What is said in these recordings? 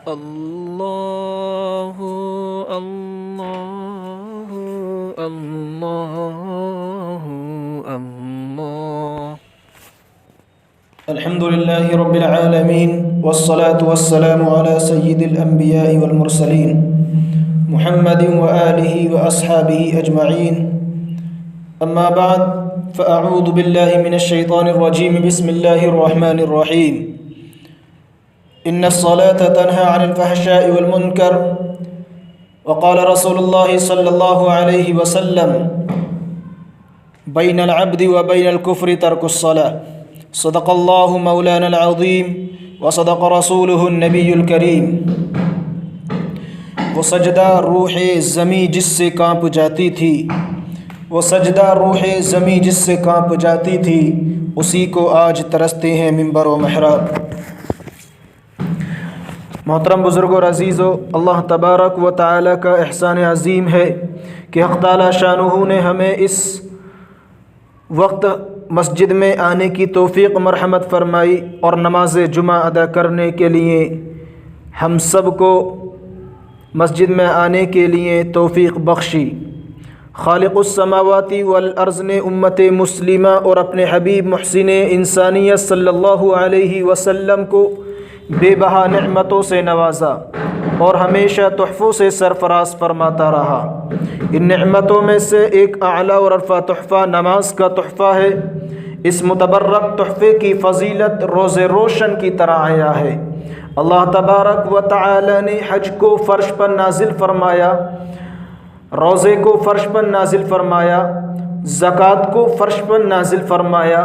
اللہ اللہ اللہ اللہ۔ الحمد لله رب العالمين والصلاة والسلام على سيد الأنبياء والمرسلين محمد وآله وأصحابه أجمعين، أما بعد فأعوذ بالله من الشيطان الرجيم، بسم الله الرحمن الرحيم. إن الصلاة تنهى عن الفحشاء والمنكر، وقال رسول الله صلى الله عليه وسلم: بين العبد وبين الكفر ترك الصلاة. صدق اللہ مولانا العظیم وصدق رسولہ النبی الکریم۔ وہ سجدہ روح زمیں جس سے کانپ جاتی تھی، وہ سجدہ روح زمیں جس سے کانپ جاتی تھی، اسی کو آج ترستے ہیں منبر و محراب۔ محترم بزرگ اور عزیزو، اللہ تبارک و تعالی کا احسان عظیم ہے کہ حق تعالی شانہ نے ہمیں اس وقت مسجد میں آنے کی توفیق مرحمت فرمائی اور نماز جمعہ ادا کرنے کے لیے ہم سب کو مسجد میں آنے کے لیے توفیق بخشی۔ خالق السماوات والارض نے امت مسلمہ اور اپنے حبیب محسن انسانیت صلی اللہ علیہ وسلم کو بے بہا نعمتوں سے نوازا اور ہمیشہ تحفوں سے سرفراز فرماتا رہا۔ ان نعمتوں میں سے ایک اعلیٰ اور عرفہ تحفہ نماز کا تحفہ ہے۔ اس متبرک تحفے کی فضیلت روز روشن کی طرح آیا ہے۔ اللہ تبارک و تعالی نے حج کو فرش پر نازل فرمایا، روزے کو فرش پر نازل فرمایا، زکوٰۃ کو فرش پر نازل فرمایا،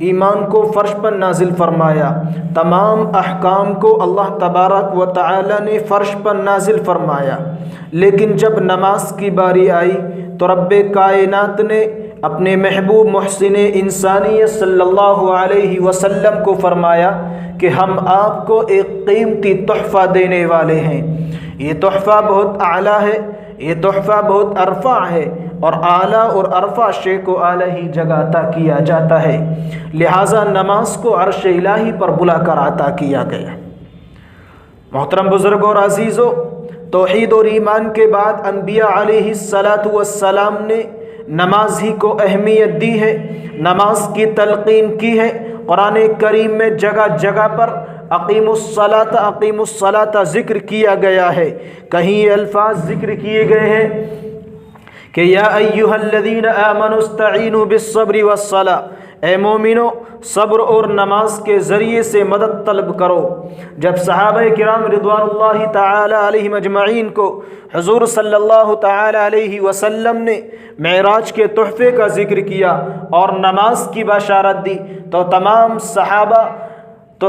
ایمان کو فرش پر نازل فرمایا۔ تمام احکام کو اللہ تبارک و تعالی نے فرش پر نازل فرمایا، لیکن جب نماز کی باری آئی تو رب کائنات نے اپنے محبوب محسن انسانیت صلی اللہ علیہ وسلم کو فرمایا کہ ہم آپ کو ایک قیمتی تحفہ دینے والے ہیں۔ یہ تحفہ بہت اعلیٰ ہے، یہ تحفہ بہت ارفع ہے، اور اعلیٰ اور ارفع شے کو اعلیٰ ہی جگہ عطا کیا جاتا ہے، لہٰذا نماز کو عرش الہی پر بلا کر عطا کیا گیا۔ محترم بزرگوں اور عزیزو، توحید اور ایمان کے بعد انبیاء علیہ السلام نے نماز ہی کو اہمیت دی ہے، نماز کی تلقین کی ہے۔ قرآن کریم میں جگہ جگہ پر اقیموا الصلاۃ ذکر کیا گیا ہے، کہیں یہ الفاظ ذکر کیے گئے ہیں کہ یا ایھا الذین آمنوا استعینوا بالصبر والصلاۃ، اے مومنو صبر اور نماز کے ذریعے سے مدد طلب کرو۔ جب صحابہ کرام رضوان اللہ تعالی علیہم اجمعین کو حضور صلی اللہ تعالی علیہ وسلم نے معراج کے تحفے کا ذکر کیا اور نماز کی بشارت دی تو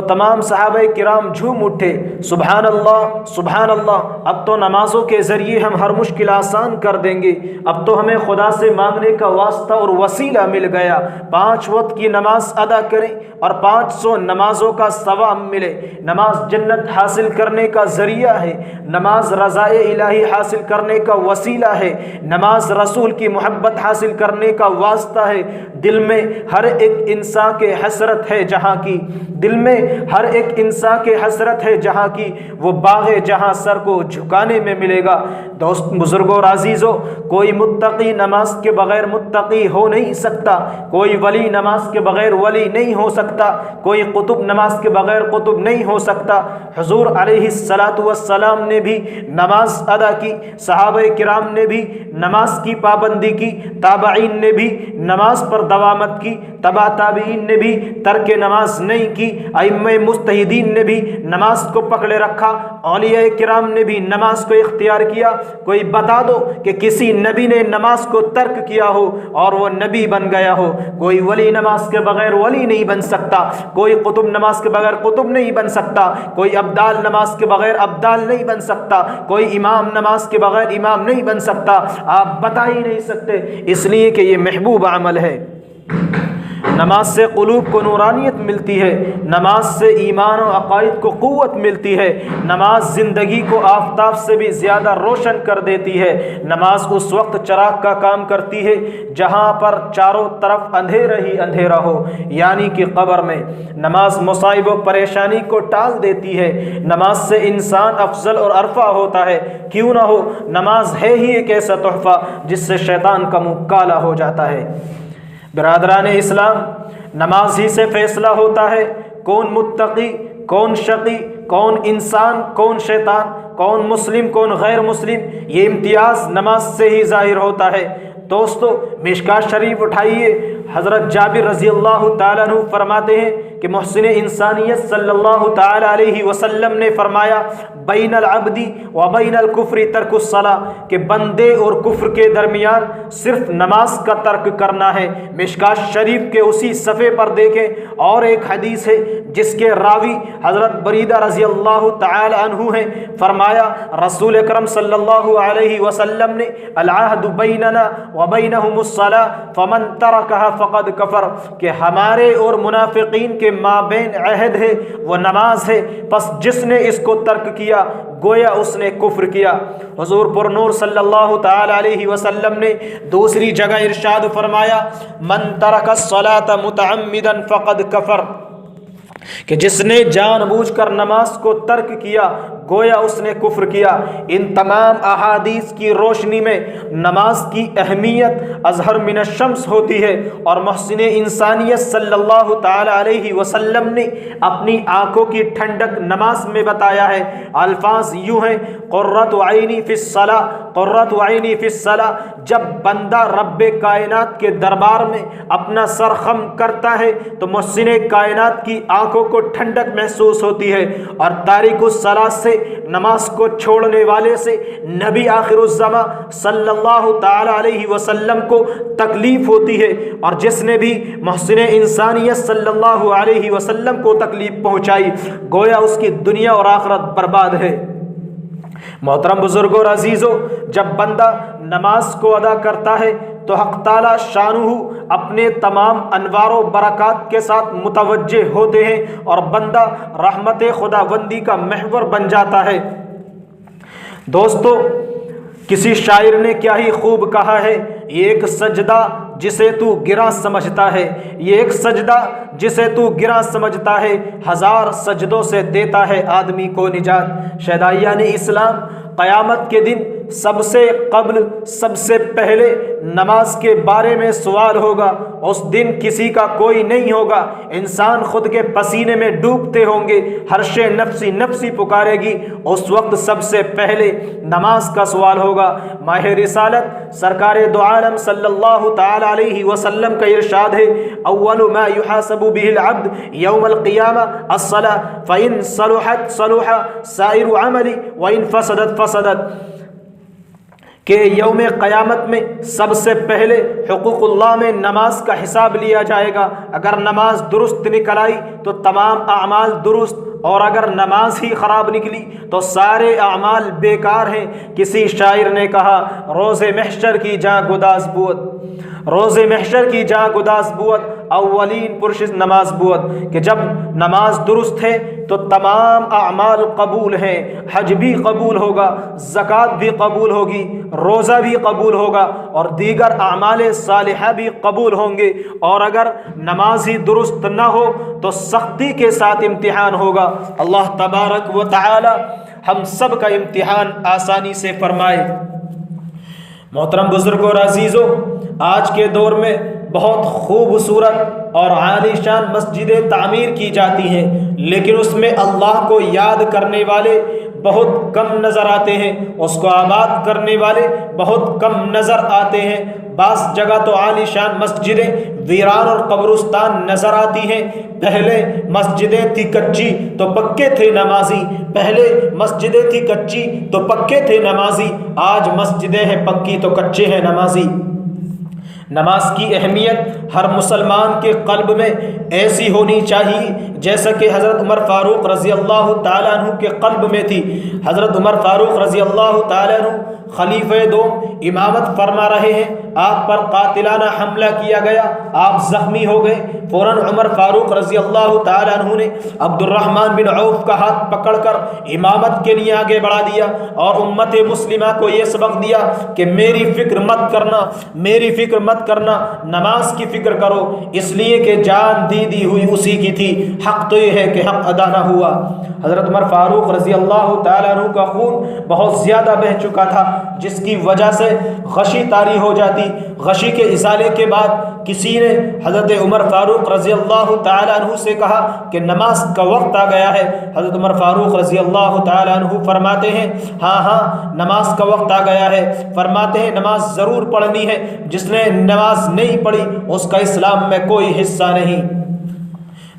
تمام صحابہ کرام جھوم اٹھے، سبحان اللہ سبحان اللہ، اب تو نمازوں کے ذریعے ہم ہر مشکل آسان کر دیں گے، اب تو ہمیں خدا سے مانگنے کا واسطہ اور وسیلہ مل گیا۔ 5 وقت کی نماز ادا کریں اور 500 نمازوں کا ثواب ملے۔ نماز جنت حاصل کرنے کا ذریعہ ہے، نماز رضائے الہی حاصل کرنے کا وسیلہ ہے، نماز رسول کی محبت حاصل کرنے کا واسطہ ہے۔ دل میں ہر ایک انسان کے حسرت ہے جہاں کی، دل میں ہر ایک انسان کے حسرت ہے جہاں کی، وہ باغ جہاں سر کو جھکانے میں ملے گا۔ دوست بزرگوں اور عزیزوں، کوئی متقی نماز کے بغیر متقی ہو نہیں سکتا، کوئی ولی نماز کے بغیر ولی نہیں ہو سکتا، کوئی قطب نماز کے بغیر قطب نہیں ہو سکتا۔ حضور علیہ السلام نے بھی نماز ادا کی، صحابہ کرام نے بھی نماز کی پابندی کی، تابعین نے بھی نماز پر دوامت کی، تبع تابعین نے بھی ترک نماز نہیں کی، ائمہ مجتہدین نے بھی نماز کو پکڑے رکھا، اولیاء کرام نے بھی نماز کو اختیار کیا۔ کوئی بتا دو کہ کسی نبی نے نماز کو ترک کیا ہو اور وہ نبی بن گیا ہو؟ کوئی ولی نماز کے بغیر ولی نہیں بن سکتا، کوئی قطب نماز کے بغیر قطب نہیں بن سکتا، کوئی ابدال نماز کے بغیر ابدال نہیں بن سکتا، کوئی امام نماز کے بغیر امام نہیں بن سکتا۔ آپ بتا ہی نہیں سکتے، اس لیے کہ یہ محبوب عمل ہے۔ نماز سے قلوب کو نورانیت ملتی ہے، نماز سے ایمان و عقائد کو قوت ملتی ہے، نماز زندگی کو آفتاب سے بھی زیادہ روشن کر دیتی ہے۔ نماز اس وقت چراغ کا کام کرتی ہے جہاں پر چاروں طرف اندھیرا ہی اندھیرا ہو، یعنی کہ قبر میں۔ نماز مصائب و پریشانی کو ٹال دیتی ہے۔ نماز سے انسان افضل اور ارفع ہوتا ہے، کیوں نہ ہو، نماز ہے ہی ایک ایسا تحفہ جس سے شیطان کا منہ کالا ہو جاتا ہے۔ برادران اسلام، نماز ہی سے فیصلہ ہوتا ہے کون متقی، کون شقی، کون انسان، کون شیطان، کون مسلم، کون غیر مسلم۔ یہ امتیاز نماز سے ہی ظاہر ہوتا ہے۔ دوستو، مشکوٰۃ شریف اٹھائیے، حضرت جابر رضی اللہ تعالیٰ عنہ فرماتے ہیں کہ محسن انسانیت صلی اللہ تعالیٰ علیہ وسلم نے فرمایا، بین العبد و بین الکفر ترک الصلاۃ، کہ بندے اور کفر کے درمیان صرف نماز کا ترک کرنا ہے۔ مشکوٰۃ شریف کے اسی صفحے پر دیکھیں، اور ایک حدیث ہے جس کے راوی حضرت بریدہ رضی اللہ تعالی عنہ ہیں، فرمایا رسول اکرم صلی اللہ علیہ وسلم نے، العہد بیننا وبینہم الصلاۃ فمن ترکہا فقد کفر، کہ ہمارے اور منافقین کے مابین عہد ہے، وہ نماز ہے، پس جس نے اس کو ترک کیا گویا اس نے کفر کیا۔ حضور پر نور صلی اللہ تعالی علیہ وسلم نے دوسری جگہ ارشاد فرمایا، من ترک الصلاۃ متعمدا فقد کفر، کہ جس نے جان بوجھ کر نماز کو ترک کیا گویا اس نے کفر کیا۔ ان تمام احادیث کی روشنی میں نماز کی اہمیت اظہر من الشمس ہوتی ہے، اور محسن انسانیت صلی اللہ تعالی علیہ وسلم نے اپنی آنکھوں کی ٹھنڈک نماز میں بتایا ہے۔ الفاظ یوں ہیں، قرۃ عینی فی الصلاۃ، قرۃ عینی فی الصلاۃ، جب بندہ رب کائنات کے دربار میں اپنا سر خم کرتا ہے تو محسن کائنات کی آنکھوں کو ٹھنڈک محسوس ہوتی ہے، اور تارک الصلاۃ سے، نماز کو چھوڑنے والے سے نبی آخر الزماں صلی اللہ تعالی علیہ وسلم کو تکلیف ہوتی ہے، اور جس نے بھی محسن انسانیت صلی اللہ علیہ وسلم کو تکلیف پہنچائی گویا اس کی دنیا اور آخرت برباد ہے۔ محترم بزرگوں اور عزیزوں، جب بندہ نماز کو ادا کرتا ہے تو حق تعالی شانہ اپنے تمام انوار و برکات کے ساتھ متوجہ ہوتے ہیں، اور بندہ رحمت خداوندی کا محور بن جاتا ہے۔ دوستو، کسی شاعر نے کیا ہی خوب کہا ہے، یہ ایک سجدہ جسے تو گراں سمجھتا ہے، یہ ایک سجدہ جسے تو گراں سمجھتا ہے، ہزار سجدوں سے دیتا ہے آدمی کو نجات۔ شہدائیان اسلام، قیامت کے دن سب سے قبل، سب سے پہلے نماز کے بارے میں سوال ہوگا۔ اس دن کسی کا کوئی نہیں ہوگا، انسان خود کے پسینے میں ڈوبتے ہوں گے، ہر شے نفسی نفسی پکارے گی۔ اس وقت سب سے پہلے نماز کا سوال ہوگا۔ ماہ رسالت سرکار دو عالم صلی اللہ تعالی علیہ وسلم کا ارشاد ہے، اول ما یحاسب به العبد یوم القیامہ الصلاۃ فإن صلحت صلح سائر عمل وإن فسدت فسدت، کہ یوم قیامت میں سب سے پہلے حقوق اللہ میں نماز کا حساب لیا جائے گا۔ اگر نماز درست نکل آئی تو تمام اعمال درست، اور اگر نماز ہی خراب نکلی تو سارے اعمال بیکار ہیں۔ کسی شاعر نے کہا، روز محشر کی جاں گداز بود، روز محشر کی جاں گداز بود، اولین پرشز نماز بود، کہ جب نماز درست ہے تو تمام اعمال قبول ہیں، حج بھی قبول ہوگا، زکوٰۃ بھی قبول ہوگی، روزہ بھی قبول ہوگا، اور دیگر اعمال صالحہ بھی قبول ہوں گے۔ اور اگر نماز ہی درست نہ ہو تو سختی کے ساتھ امتحان ہوگا۔ اللہ تبارک و تعالی ہم سب کا امتحان آسانی سے فرمائے۔ محترم بزرگوں اور عزیزوں، آج کے دور میں بہت خوبصورت اور عالی شان مسجدیں تعمیر کی جاتی ہیں، لیکن اس میں اللہ کو یاد کرنے والے بہت کم نظر آتے ہیں، اس کو آباد کرنے والے بہت کم نظر آتے ہیں۔ بعض جگہ تو عالی شان مسجدیں ویران اور قبرستان نظر آتی ہیں۔ پہلے مسجدیں تھی کچی تو پکے تھے نمازی، پہلے مسجدیں تھی کچی تو پکے تھے نمازی، آج مسجدیں ہیں پکی تو کچے ہیں نمازی۔ نماز کی اہمیت ہر مسلمان کے قلب میں ایسی ہونی چاہیے جیسا کہ حضرت عمر فاروق رضی اللہ تعالیٰ عنہ کے قلب میں تھی۔ حضرت عمر فاروق رضی اللہ تعالیٰ عنہ خلیفہ دوم امامت فرما رہے ہیں، آپ پر قاتلانہ حملہ کیا گیا، آپ زخمی ہو گئے۔ فوراً عمر فاروق رضی اللہ تعالیٰ عنہ نے عبد الرحمن بن عوف کا ہاتھ پکڑ کر امامت کے لیے آگے بڑھا دیا اور امت مسلمہ کو یہ سبق دیا کہ میری فکر مت کرنا، نماز کی فکر کرو، اس لیے کہ جان دی ہوئی اسی کی تھی، حق تو یہ ہے کہ حق ادا نہ ہوا۔ حضرت عمر فاروق رضی اللہ تعالیٰ عنہ کا خون بہت زیادہ بہہ چکا تھا، جس کی وجہ سے غشی طاری ہو جاتی۔ غشی کے ازالے کے بعد کسی نے حضرت عمر فاروق رضی اللہ تعالیٰ عنہ سے کہا کہ نماز کا وقت آ گیا ہے۔ حضرت عمر فاروق رضی اللہ تعالیٰ عنہ فرماتے ہیں ہاں نماز کا وقت آ گیا ہے۔ فرماتے ہیں نماز ضرور پڑھنی ہے، جس نے نماز نہیں پڑھی اس کا اسلام میں کوئی حصہ نہیں۔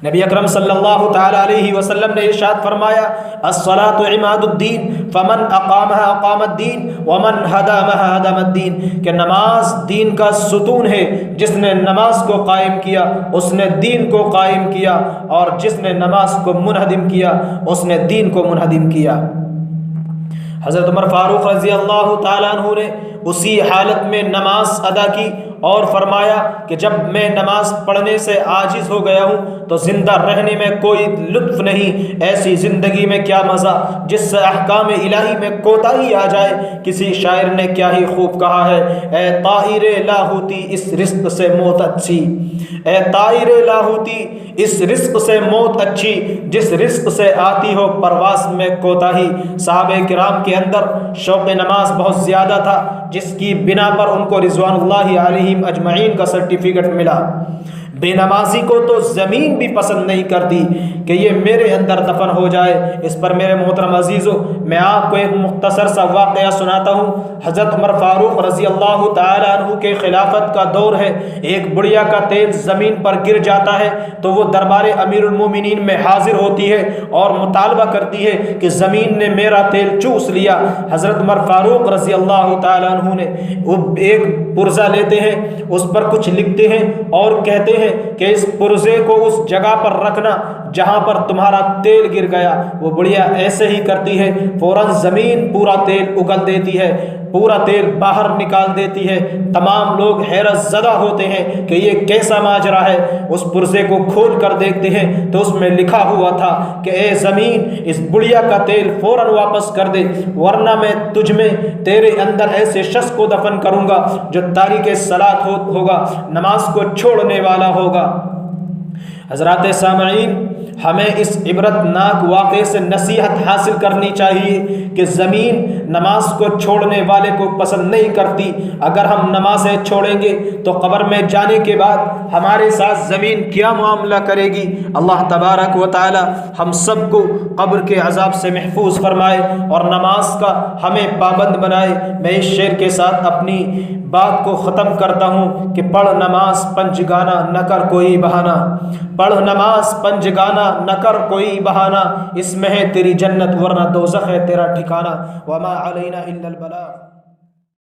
نبی اکرم صلی اللہ تعالی علیہ وسلم نے ارشاد فرمایا الصلاۃ عماد الدین فمن اقامها اقام الدین ومن هدمها هدم الدین، کہ نماز دین کا ستون ہے، جس نے نماز کو قائم کیا اس نے دین کو قائم کیا، اور جس نے نماز کو منہدم کیا اس نے دین کو منہدم کیا۔ حضرت عمر فاروق رضی اللہ تعالیٰ عنہ نے اسی حالت میں نماز ادا کی اور فرمایا کہ جب میں نماز پڑھنے سے عاجز ہو گیا ہوں تو زندہ رہنے میں کوئی لطف نہیں، ایسی زندگی میں کیا مزہ جس سے احکام الہی میں کوتاہی آ جائے۔ کسی شاعر نے کیا ہی خوب کہا ہے، اے طائر لاہوتی اس رزق سے موت اچھی، اے طائر لاہوتی اس رزق سے موت اچھی، جس رزق سے آتی ہو پرواز میں کوتاہی۔ صحابہ کرام کے اندر شوق نماز بہت زیادہ تھا، جس کی بنا پر ان کو رضوان اللہ علیہم اجمعین کا سرٹیفکیٹ ملا۔ بے نمازی کو تو زمین بھی پسند نہیں کرتی کہ یہ میرے اندر دفن ہو جائے۔ اس پر میرے محترم عزیزو، میں آپ کو ایک مختصر سا واقعہ سناتا ہوں۔ حضرت عمر فاروق رضی اللہ تعالی عنہ کے خلافت کا دور ہے۔ ایک بڑیا کا تیل زمین پر گر جاتا ہے تو وہ دربار امیر المومنین میں حاضر ہوتی ہے اور مطالبہ کرتی ہے کہ زمین نے میرا تیل چوس لیا۔ حضرت عمر فاروق رضی اللہ تعالی عنہ نے ایک پرزہ لیتے ہیں، اس پر کچھ لکھتے ہیں اور کہتے ہیں کہ اس پرزے کو اس جگہ پر رکھنا جہاں پر تمہارا تیل گر گیا۔ وہ بڑھیا ایسے ہی کرتی ہے، فوراً زمین پورا تیل اگل دیتی ہے، پورا تیل باہر نکال دیتی ہے۔ تمام لوگ حیرت زدہ ہوتے ہیں کہ یہ کیسا ماجرا ہے۔ اس پرزے کو کھول کر دیکھتے ہیں تو اس میں لکھا ہوا تھا کہ اے زمین اس بڑھیا کا تیل فوراً واپس کر دے، ورنہ میں تجھ میں تیرے اندر ایسے شخص کو دفن کروں گا جو تاریک صلاۃ ہوگا، نماز کو چھوڑنے والا ہوگا۔ حضرات سامعین، ہمیں اس عبرت ناک واقعے سے نصیحت حاصل کرنی چاہیے کہ زمین نماز کو چھوڑنے والے کو پسند نہیں کرتی۔ اگر ہم نمازیں چھوڑیں گے تو قبر میں جانے کے بعد ہمارے ساتھ زمین کیا معاملہ کرے گی؟ اللہ تبارک و تعالی ہم سب کو قبر کے عذاب سے محفوظ فرمائے اور نماز کا ہمیں پابند بنائے۔ میں اس شعر کے ساتھ اپنی بات کو ختم کرتا ہوں کہ پڑھ نماز پنجگانہ نہ کر کوئی بہانہ، پڑھ نماز پنجگانہ نہ کر کوئی بہانہ، اس میں ہے تیری جنت ورنہ دوزخ ہے تیرا ٹھکانہ۔ وما علینا الا البلاغ۔